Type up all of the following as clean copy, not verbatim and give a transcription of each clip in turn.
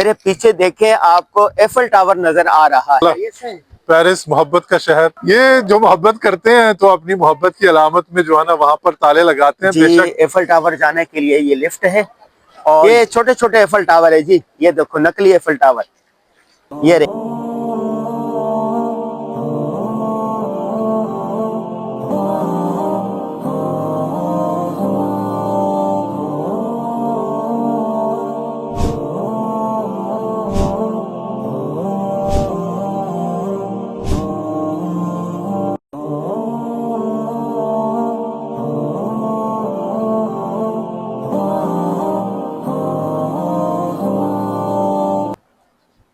मेरे पीछे देखें, आपको एफल टावर नजर आ रहा है। पेरिस मोहब्बत का शहर। ये जो मोहब्बत करते हैं तो अपनी मोहब्बत की अलामत में जो है ना वहाँ पर ताले लगाते हैं। जी, बेशक एफल टावर जाने के लिए ये लिफ्ट है और ये छोटे छोटे एफल टावर है जी। ये देखो नकली एफल टावर, ये रहे।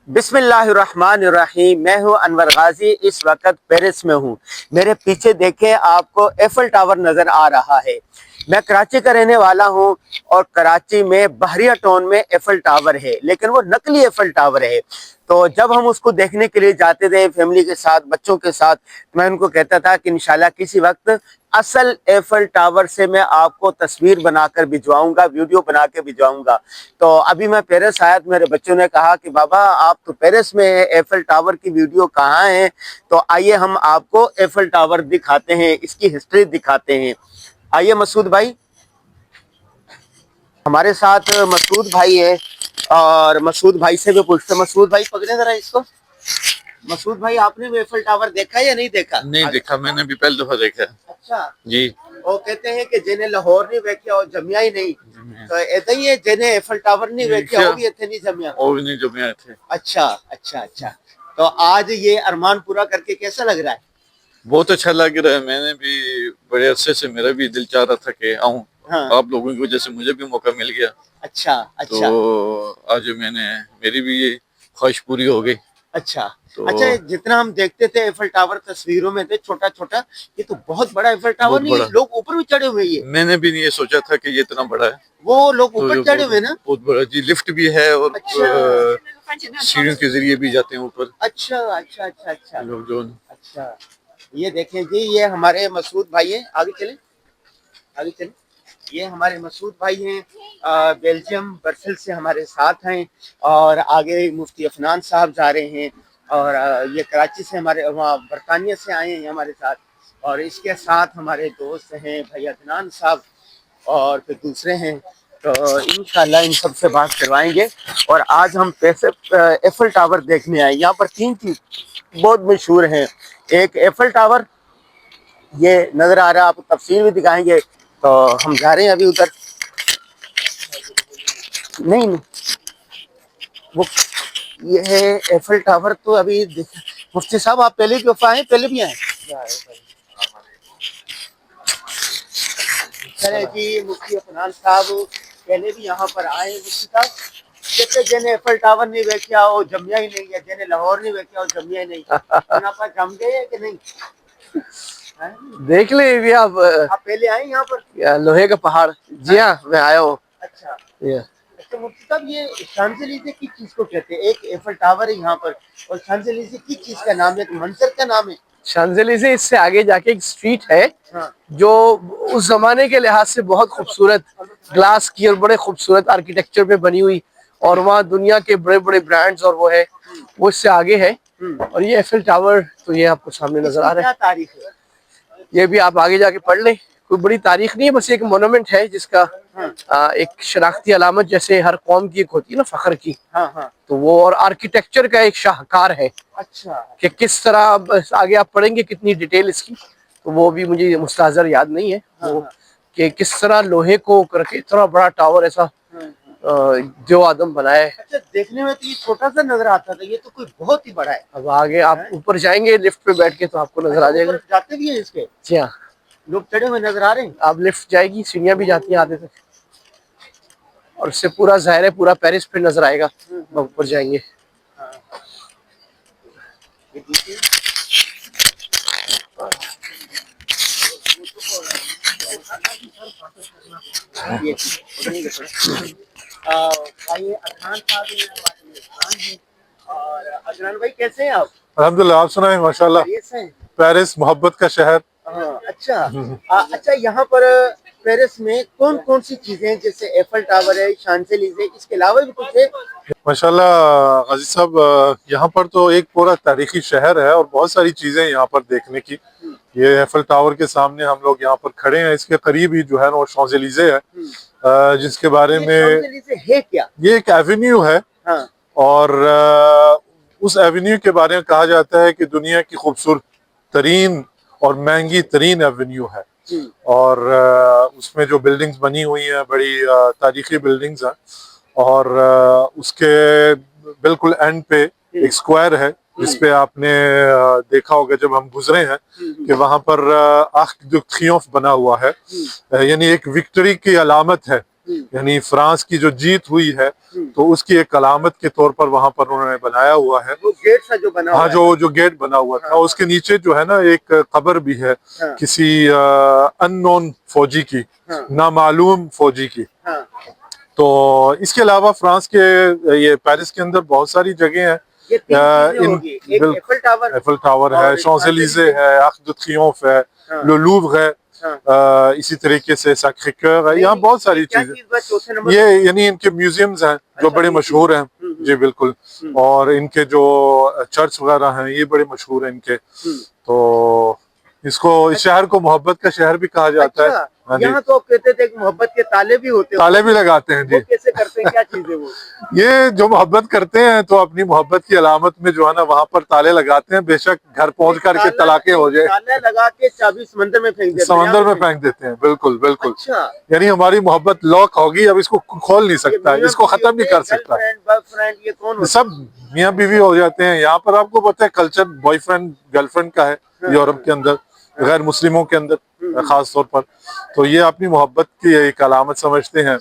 बिस्मिल्लाहिर्रहमानिर्रहीम। मैं हूं अनवर गाजी, इस वक्त पेरिस में हूं। मेरे पीछे देखें, आपको एफल टावर नजर आ रहा है। मैं कराची का रहने वाला हूं और कराची में बहरिया टाउन में एफल टावर है, लेकिन वो नकली एफल टावर है। तो जब हम उसको देखने के लिए जाते थे फैमिली के साथ, बच्चों के साथ, मैं उनको कहता था कि इंशाल्लाह किसी वक्त असल एफल टावर से मैं आपको तस्वीर बनाकर भिजवाऊंगा, वीडियो बना के भिजवाऊंगा। तो अभी मैं पेरिस आया तो मेरे बच्चों ने कहा कि बाबा आप तो पेरिस में है, एफल टावर की वीडियो कहाँ है? तो आइए हम आपको एफल टावर दिखाते हैं, इसकी हिस्ट्री दिखाते हैं। आइए मसूद भाई, हमारे साथ मसूद भाई है और मसूद भाई से भी पूछते। मसूद भाई पकड़े जरा इसको। मसूद भाई, आपने भी एफल टावर देखा या नहीं देखा? नहीं देखा, मैंने भी पहली दफा देखा। अच्छा जी। वो कहते हैं कि जिन्हें लाहौर नहीं वेख्या और जमिया ही नहीं, तो ऐसा ही है जिन्हें एफल टावर नहीं वेख्या वो भी इतने नहीं जमिया। वो भी नहीं जमिया थे। अच्छा अच्छा अच्छा। तो आज ये अरमान पूरा करके कैसा लग रहा है? बहुत अच्छा लग रहा है। मैंने भी बड़े अरसे से मेरा भी दिल चाह रहा था कि आऊं। हाँ। आप लोगों की वजह से मुझे भी मौका मिल गया। अच्छा अच्छा। तो आज मेरी भी ये ख्वाहिश पूरी हो गई। अच्छा तो अच्छा। जितना हम देखते थे एफल टावर तस्वीरों में थे छोटा छोटा, ये तो बहुत बड़ा एफल टावर नहीं, लोग ऊपर भी चढ़े हुए हैं। मैंने भी नहीं ये सोचा था कि ये इतना बड़ा है। वो लोग तो ऊपर चढ़े हुए ना। बहुत बड़ा जी, लिफ्ट भी है और अच्छा सीढ़ियों के जरिए भी जाते हैं ऊपर अच्छा अच्छा अच्छा अच्छा लोग जो। अच्छा। ये देखें जी, ये हमारे मसूद भाई हैं। आगे चले, आगे चले। ये हमारे मसूद भाई हैं, बेल्जियम ब्रसेल से हमारे साथ हैं। और आगे मुफ्ती अफनान साहब जा रहे हैं और ये कराची से हमारे वहाँ बरतानिया से आए हैं हमारे साथ। और इसके साथ हमारे दोस्त हैं भाई अदनान साहब और फिर दूसरे हैं। तो इंशाल्लाह इन सब से बात करवाएंगे। और आज हम पैसे एफल टावर देखने आए। यहाँ पर तीन चीज बहुत मशहूर हैं। एक एफल टावर ये नजर आ रहा है, आपको तफसील भी दिखाएंगे। तो हम जा रहे हैं अभी उधर। नहीं नहीं, वो ये है एफल टावर। तो अभी मुफ्ती साहब आप पहले भी वफा आए, पहले भी आए? चले जी, मुफ्ती अफनान साहब पहले भी यहाँ पर आए। मुफ्ती साहब कहते जिन्हें एफल टावर नहीं वेख्या वो जमिया ही नहीं है, जिन्हें लाहौर नहीं वेख्या वो जमिया ही नहीं। आप जम गए कि नहीं? देख ले भी आप पहले आए यहाँ पर? लोहे का पहाड़। जी हाँ, मैं आया हूँ। अच्छा अच्छा। मुफ्ती साहब ये शांजलीजे किस चीज को कहते हैं? एक एफल टावर है यहाँ पर, और शांजलीजे किस चीज का नाम है, एक मंजर का नाम है? शांजलीजे इससे आगे जाके एक स्ट्रीट है। हाँ। जो उस जमाने के लिहाज से बहुत खूबसूरत, ग्लास की और बड़े खूबसूरत आर्किटेक्चर पे बनी हुई, और वहाँ दुनिया के बड़े बड़े ब्रांड्स और वो है, वो इससे आगे है। और ये एफिल टावर तो ये आपको सामने नजर आ रहा है। क्या तारीख है? ये भी आप आगे जाके पढ़ लें। कोई बड़ी तारीख नहीं है, बस एक मोनूमेंट है जिसका एक शनाख्ती अलामत जैसे हर कौम की एक होती है ना, फखर की। हाँ हाँ। तो वो और आर्किटेक्चर का एक शाहकार है। अच्छा। कि किस तरह आगे आप पढ़ेंगे कितनी डिटेल इसकी, तो वो भी मुझे मुस्ताज़र याद नहीं है। हाँ, वो हाँ। कि किस तरह लोहे को करके इतना बड़ा टावर ऐसा जो आदम बनाए। अच्छा, देखने में तो ये छोटा सा नजर आता था, ये तो कोई बहुत ही बड़ा है। अब आगे आप ऊपर जाएंगे लिफ्ट पे बैठ के तो आपको नजर आ जाएगा। जाते भी है इसके? जी हाँ, लोग चढ़े हुए नजर आ रहे हैं। आप लिफ्ट जाएगी, सीढ़ियाँ भी जाती हैं आधे तक, और उससे पूरा ज़ाहिर है पूरा पेरिस पे नजर आएगा। ऊपर जाएंगे। और अदनान भाई कैसे हैं आप? अल्हम्दुलिल्लाह, आप सुनाएं। माशाल्लाह, पेरिस मोहब्बत का शहर। अच्छा। अच्छा, यहाँ पर पेरिस में कौन कौन सी चीजें हैं, जैसे एफल टावर है, शांजेलिजे, इसके अलावा भी कुछ है? माशाल्लाह गाजी साहब, यहाँ पर तो एक पूरा तारीखी शहर है और बहुत सारी चीजें हैं यहाँ पर देखने की। ये एफल टावर के सामने हम लोग यहाँ पर खड़े हैं, इसके करीब ही जो है ना वो शांजेलिजे है, जिसके बारे में शांजेलिजे है क्या? ये एक एवेन्यू है। हाँ। और उस एवेन्यू के बारे में कहा जाता है कि दुनिया की खूबसूरत तरीन और महंगी तरीन एवेन्यू है। और उसमें जो बिल्डिंग्स बनी हुई हैं बड़ी तारीखी बिल्डिंग्स हैं। और उसके बिल्कुल एंड पे एक स्क्वायर है जिसपे आपने देखा होगा जब हम गुजरे हैं कि वहां पर आर्क दु ट्रियोम्फ बना हुआ है, यानी एक विक्ट्री की अलामत है, यानी फ्रांस की जो जीत हुई है तो उसकी एक अलामत के तौर पर वहां पर उन्होंने बनाया हुआ है। वो गेट सा जो बना हाँ, हुआ है। जो गेट बना हुआ था, उसके नीचे जो है ना एक कब्र भी है किसी अननोन फौजी की, नामालूम फौजी की। तो इसके अलावा फ्रांस के ये पेरिस के अंदर बहुत सारी जगह हैं। ये तीन चीजें होंगी, एक एफल टावर है, शांजेलिजे है, आर्क दु ट्रियोम्फ है, लो लूव्र है, इसी तरीके से सैक्रे-क्योर है। यहाँ बहुत सारी चीजें, ये यानी इनके म्यूजियम्स हैं जो बड़े मशहूर हैं। जी बिल्कुल। और इनके जो चर्च वगैरह हैं ये बड़े मशहूर हैं इनके। तो इसको, इस शहर को मोहब्बत का शहर भी कहा जाता है। हाँ जी। यहाँ तो कहते थे कि मोहब्बत के ताले भी होते हैं। ताले भी लगाते हैं जी। वो कैसे करते हैं, क्या चीज है वो? ये जो मोहब्बत करते हैं तो अपनी मोहब्बत की अलामत में जो है ना वहाँ पर ताले लगाते हैं, बेशक घर पहुंच करके तलाके हो जाए। ताला लगा के चाबी समंदर में फेंक देते हैं। समंदर में फेंक देते हैं, बिल्कुल बिल्कुल। अच्छा। यानी हमारी मोहब्बत लॉक होगी, अब इसको खोल नहीं सकता, इसको खत्म नहीं कर सकता। बॉयफ्रेंड ये कौन होता है? सब मियाँ बीवी हो जाते हैं। यहाँ पर आपको पता है कल्चर बॉयफ्रेंड गर्लफ्रेंड का है यूरोप के अंदर, गैर मुस्लिमों के अंदर खास तौर पर। तो ये अपनी मोहब्बत की एक अलामत समझते हैं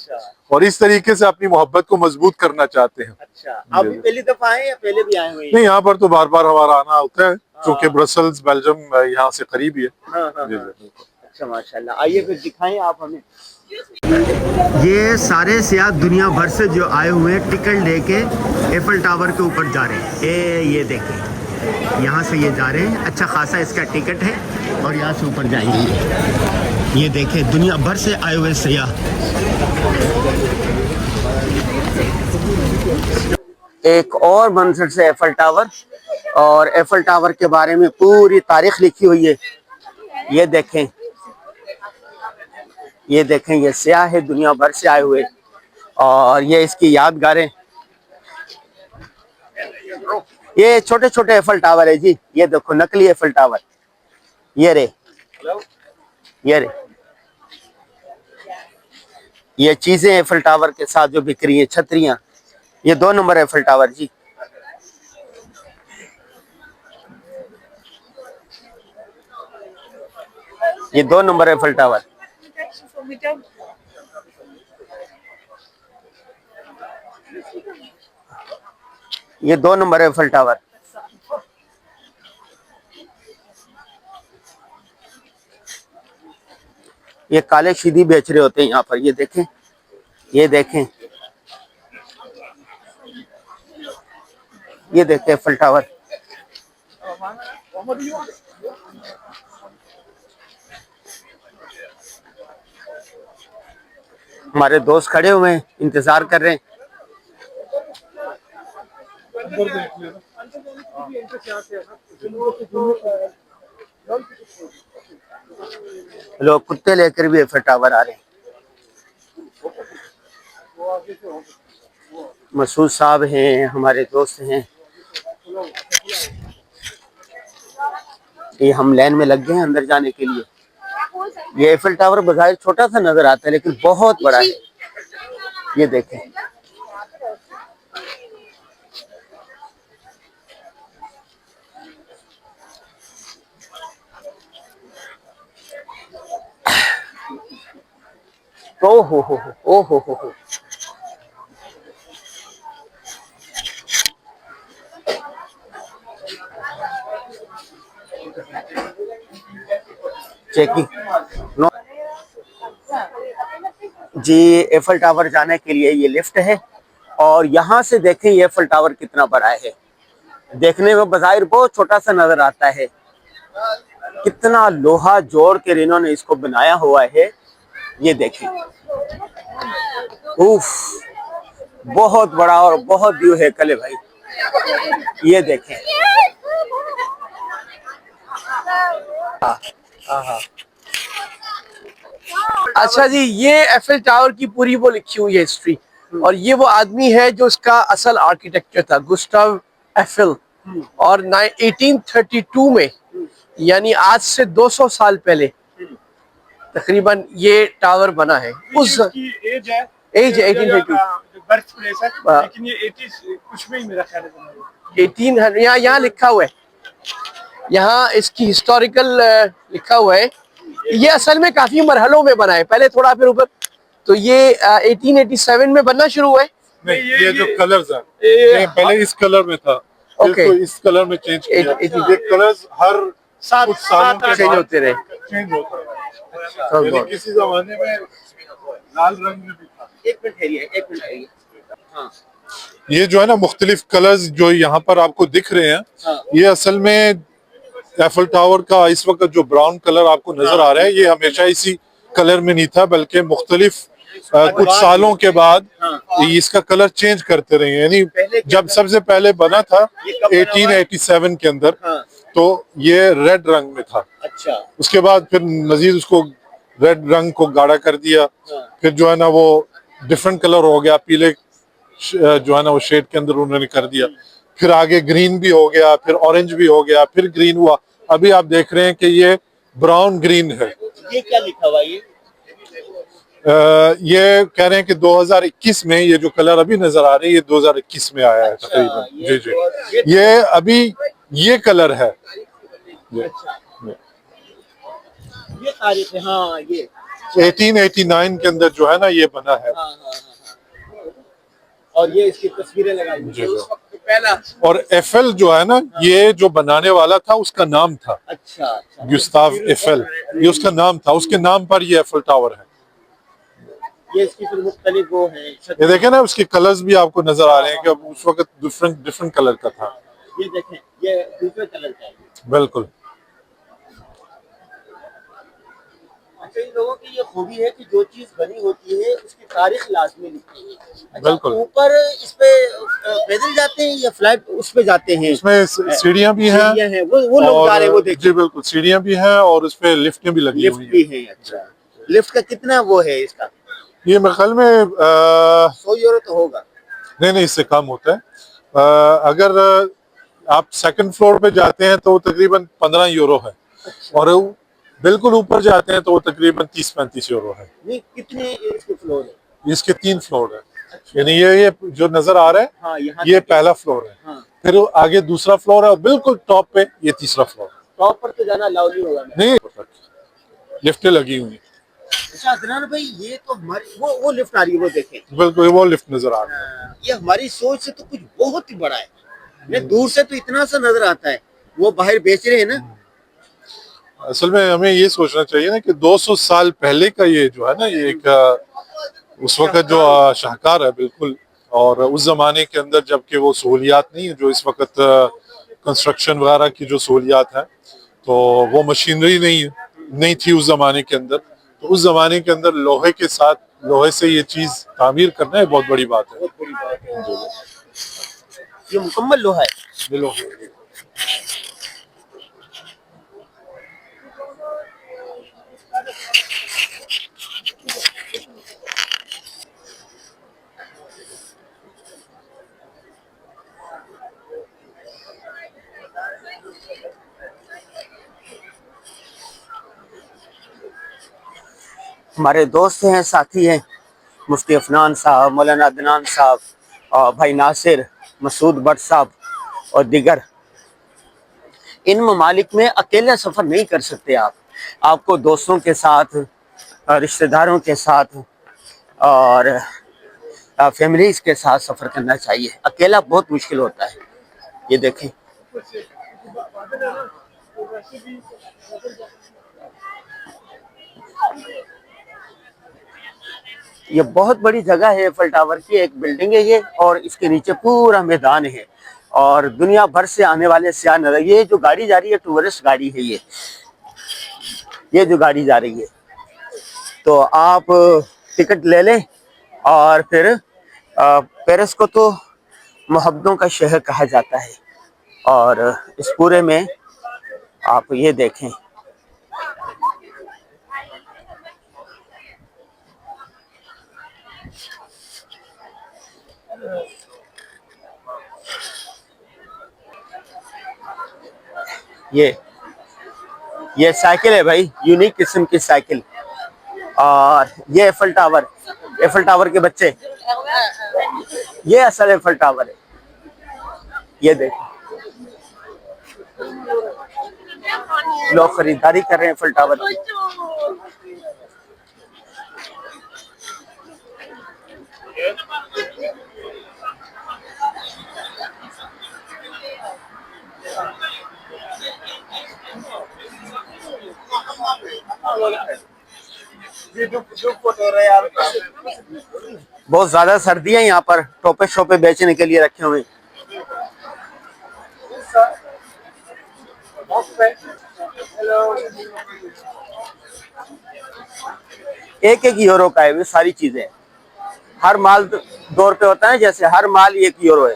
और इस तरीके से अपनी मोहब्बत को मजबूत करना चाहते हैं। अच्छा, आप भी पहली दफा आए या पहले भी आए हुए हैं? नहीं, यहाँ पर तो बार बार हमारा आना होता है क्योंकि ब्रसल्स बेल्जियम यहाँ से करीब ही है। अच्छा, माशाल्लाह। आइए फिर दिखाएं आप हमें। ये सारे सियाह दुनिया भर से जो आए हुए हैं टिकट लेके एफल टावर के ऊपर जा रहे हैं। ये देखें, यहाँ से ये जा रहे हैं, अच्छा खासा इसका टिकट है और यहाँ से ऊपर जाएंगे। ये देखें, दुनिया भर से आए हुए सियाह। एक और मंजर से एफल टावर, और एफल टावर के बारे में पूरी तारीख लिखी हुई है। ये देखें, ये सियाह है दुनिया भर से आए हुए, और ये इसकी यादगारें। ये छोटे छोटे एफल टावर है जी, ये देखो नकली एफल टावर। ये रे, ये चीजें एफल टावर के साथ जो बिक रही है, छतरियां। ये 2 नंबर एफल टावर जी। ये 2 नंबर एफल टावर। ये 2 नंबर एफल टावर। ये काले शीदी बेच रहे होते हैं यहाँ पर। ये देखें, ये देखें एफल टावर। हमारे दोस्त खड़े हुए हैं, इंतजार कर रहे हैं। लोग कुत्ते लेकर भी एफल टावर आ रहे हैं। मसूद साहब हैं, हमारे दोस्त हैं। ये हम लाइन में लग गए हैं अंदर जाने के लिए। ये एफल टावर बज़ाहिर छोटा सा नजर आता है लेकिन बहुत बड़ा है। ये देखें, ओ हो। चेकिंग नो जी। एफल टावर जाने के लिए ये लिफ्ट है, और यहाँ से देखें ये एफल टावर कितना बड़ा है। देखने में बज़ाहिर बहुत छोटा सा नजर आता है, कितना लोहा जोड़ कर इन्होंने इसको बनाया हुआ है, ये देखें। उफ, बहुत बड़ा और बहुत व्यू है कल भाई, ये देखें। अच्छा जी, ये एफएल टावर की पूरी वो लिखी हुई है हिस्ट्री, और ये वो आदमी है जो इसका असल आर्किटेक्चर था, गुस्टाव एफएल। और 1832 में, यानी आज से 200 साल पहले तकरीबन ये टावर बना है। उस एज है, एज 1832, बर्थ प्लेस है, लेकिन ये 80 कुछ में ही मेरा ख्याल है 1800 यहाँ लिखा हुआ है, यहाँ इसकी हिस्टोरिकल लिखा हुआ है। ये असल में काफी मरहलों में बना है, पहले थोड़ा फिर ऊपर। तो ये 1887 में बनना शुरू हुआ है। नहीं, ये जो कलर्स है, ये पहले इस कलर में था, फिर Okay. इसको इस कलर में चेंज किया। 18 ये कलर्स हर कुछ सालों के चेंज बाद होते रहे। चेंज होता है। यानी किसी जमाने में लाल रंग में भी था। एक मिनट ठहरिए, एक मिनट ठहरिए। हाँ, ये जो है ना, मुख्तलिफ कलर्स जो यहाँ पर आपको दिख रहे हैं, ये असल में एफल टावर का इस वक्त जो ब्राउन कलर आपको नजर आ रहा है, ये हमेशा इसी कलर में नहीं था, बल्कि मुख्तलिफ कुछ सालों के बाद इसका कलर चेंज करते रहे। यानी जब सबसे पहले बना था 1887 के अंदर, तो ये रेड रंग में था। अच्छा, उसके बाद फिर मजीद उसको रेड रंग को गाढ़ा कर दिया, फिर जो है ना वो डिफरेंट कलर हो गया, पीले जो है ना वो शेड के अंदर उन्होंने कर दिया। फिर आगे ग्रीन भी हो गया, फिर ऑरेंज भी हो गया, फिर ग्रीन हुआ। अभी आप देख रहे हैं कि ये ब्राउन ग्रीन है। ये क्या लिखा हुआ है? ये कह रहे हैं कि 2021 में ये जो कलर अभी नजर आ रहे हैं, ये 2021 में आया है तकरीबन। जी जी, ये अभी ये कलर है। ये तारीख है, हाँ, ये 1889 के अंदर जो है ना ये बना है। और ये इसकी तस्वीरें लगाई हुई हैं। उस वक्त पहला। और एफएल जो है ना, ये जो बनाने वाला था उसका नाम था अच्छा, अच्छा। गुस्ताव एफएल, ये उसका नाम था, उसके नाम पर ये एफएल टावर है। ये इसकी फिर मुख्तलिफ वो है। ये देखें ना, उसके कलर्स भी आपको नजर आ रहे हैं कि अब उस वक्त डिफरेंट कलर का था। ये देखें, ये दूसरे कलर का है। बिल्कुल। अच्छा, इन लोगों की ये खूबी है कि जो चीज बनी होती है उसकी तारीख लाजमी लिखती है। अच्छा, बिल्कुल। ऊपर इस पे पैदल जाते हैं या फ्लाइट उस पे जाते हैं? इसमें सीढ़ियां भी हैं, सीढ़ियां हैं, वो लोग जा रहे हैं, वो देखिए। जी बिल्कुल, सीढ़ियां भी हैं और उस पे लिफ्टें भी लगी लिफ्ट हुई भी हैं। है। अच्छा, लिफ्ट का कितना वो है इसका? ये मेरे ख्याल में 100 यूरो तो होगा। नहीं, इससे कम होता है। अगर आप सेकंड फ्लोर पे जाते हैं तो वो तकरीबन 15 यूरो है। अच्छा। और बिल्कुल ऊपर जाते हैं तो वो तकरीबन 30-35 यूरो है। नहीं, कितने इसके फ्लोर है? इसके 3 फ्लोर है। यानी ये जो नजर आ रहा है, हाँ, यहाँ ये पहला फ्लोर है। हाँ। फिर आगे दूसरा फ्लोर है और बिल्कुल टॉप पे ये तीसरा फ्लोर है। टॉप पर तो जाना अलाउ नहीं होगा। नहीं, लिफ्टें लगी हुई हैं। अच्छा अदनान भाई, ये तो हमारी वो लिफ्ट आ रही है, वो देखें। बिल्कुल, वो लिफ्ट नजर आ रहा है। ये हमारी सोच से तो कुछ बहुत ही बड़ा है। मैं दूर से तो इतना सा नजर आता है, वो बाहर बेच रहे हैं ना। असल में हमें ये सोचना चाहिए ना कि 200 साल पहले का ये जो है ना, ये एक उस वक्त जो शाहकार है बिल्कुल। और उस जमाने के अंदर जबकि वो सहूलियात नहीं है जो इस वक्त कंस्ट्रक्शन वगैरह की जो सहूलियात है, तो वो मशीनरी नहीं थी उस जमाने के अंदर। तो उस जमाने के अंदर लोहे के साथ, लोहे से ये चीज तामीर करना है, बहुत बड़ी बात है। बहुत बड़ी बात है। ये मुकम्मल लोहा है। लोहे। हमारे दोस्त हैं, साथी हैं, मुफ्ती अफनान साहब, मौलाना अदनान साहब और भाई नासिर, मसूद भट्ट साहब और दिगर। इन ममालिक में अकेले सफ़र नहीं कर सकते आप। आपको दोस्तों के साथ, रिश्तेदारों के साथ और फैमिलीज के साथ सफ़र करना चाहिए। अकेला बहुत मुश्किल होता है। ये देखें, ये बहुत बड़ी जगह है। एफल टावर की एक बिल्डिंग है ये, और इसके नीचे पूरा मैदान है और दुनिया भर से आने वाले सयाह नजर। ये जो गाड़ी जा रही है टूरिस्ट गाड़ी है, ये जो गाड़ी जा रही है, तो आप टिकट ले लें और फिर पेरिस को तो मोहब्बतों का शहर कहा जाता है, और इस पूरे में आप ये देखें, ये साइकिल है भाई, यूनिक किस्म की साइकिल। और ये एफल टावर के बच्चे, ये असल एफल टावर है, ये देखो लोग खरीदारी कर रहे हैं एफल टावर की। बहुत ज्यादा सर्दी है यहाँ पर, टोपे शोपे बेचने के लिए रखे हुए। एक एक यूरो का है वो सारी चीजें, हर माल 2 रुपए होता है, जैसे हर माल 1 यूरो है।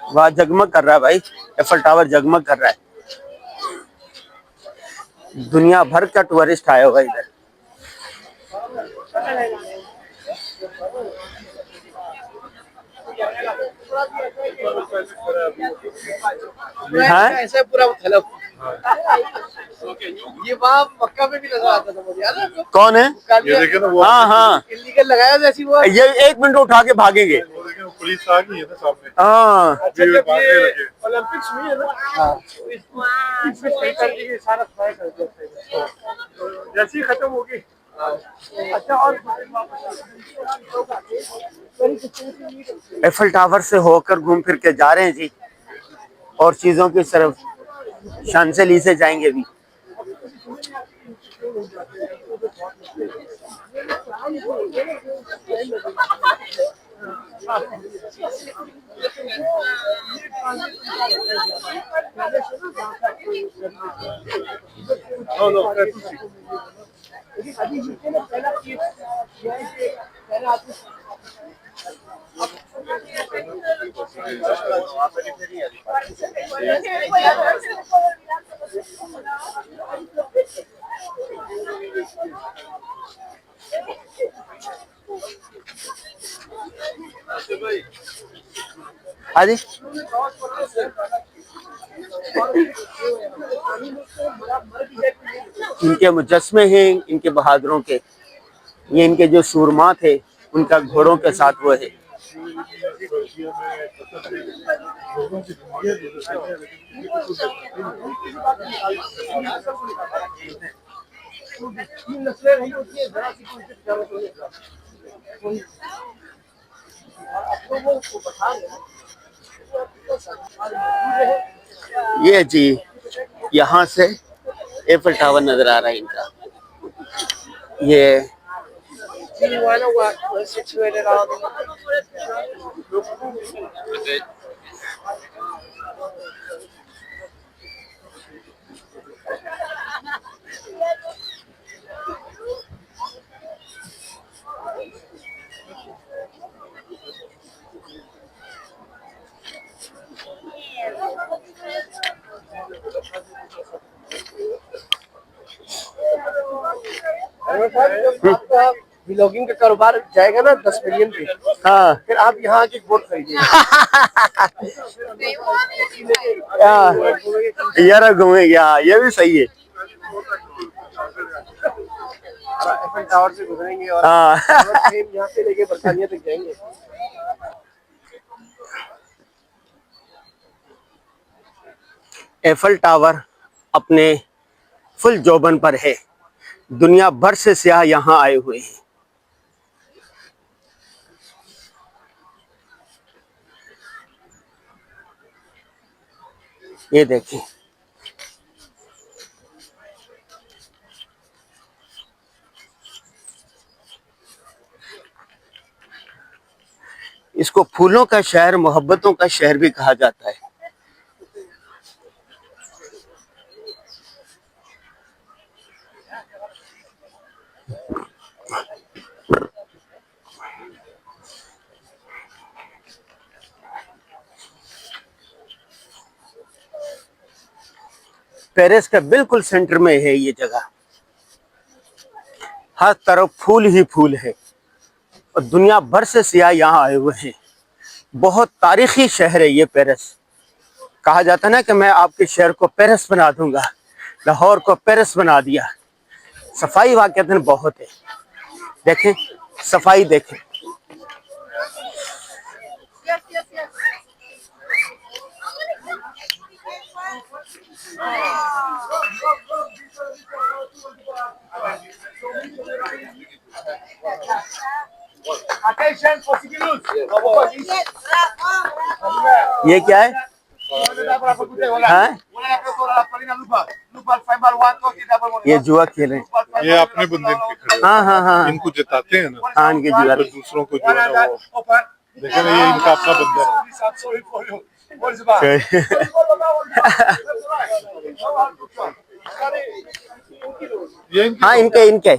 वहाँ जगमग कर रहा है भाई, एफल टावर जगमग कर रहा है। दुनिया भर का टूरिस्ट आया होगा इधर। हाँ? ऐसा पूरा थैला। ये वहाँ मक्का में भी नजर आता था मुझे, याद है आपको? कौन है? ये देखे ना वो, हाँ हाँ, इलीगल लगाया जैसी वो। ये 1 मिनट उठा के भागेंगे। वो देखे वो पुलिस आ गई है ना सामने। हाँ, अच्छा, जब भागने ये लगे। ओलंपिक्स हुई है ना, इसमें सही कर दी, सारा सफाई कर दिया, जैसे ही खत्म होगी। अच्छा, और एफल टावर से होकर घूम फिर के जा रहे हैं जी, और चीजों की तरफ शांसेली से जाएंगे भी। आदि इनके मुजस्मे हैं, इनके बहादुरों के, ये इनके जो सूरमा थे उनका घोड़ों के साथ वो है। ये जी यहाँ से एफल टावर नजर आ रहा है इनका। ये आपका व्लॉगिंग का कारोबार जाएगा ना 10 मिलियन पे, हाँ फिर आप यहाँ की बोट खरीदिए। यार घूमेंगे, हाँ ये भी सही है। एफएल टावर से गुजरेंगे और हाँ यहाँ से लेके बरतानिया तक जाएंगे। एफल टावर अपने फुल जोबन पर है, दुनिया भर से सियाह यहाँ आए हुए हैं। ये देखिए, इसको फूलों का शहर, मोहब्बतों का शहर भी कहा जाता है। पेरिस का बिल्कुल सेंटर में है ये जगह। हर तरफ फूल ही फूल है और दुनिया भर से सियाह यहाँ आए हुए हैं। बहुत तारीखी शहर है ये पेरिस। कहा जाता ना कि मैं आपके शहर को पेरिस बना दूंगा, लाहौर को पेरिस बना दिया। सफाई वाकईतन बहुत है। देखें सफाई देखें। Attention, Posibilus. ये क्या है? हाँ? ये जुआ खेल रहे हैं। ये अपने बंदे इनके खड़े हाँ हाँ हाँ इनको जिताते हैं ना, हाँ, इनके जुआ। फिर दूसरों को जो है ना वो देखे ना, ये इनका अपना बंदा है। ये इनकी हाँ इनके इनके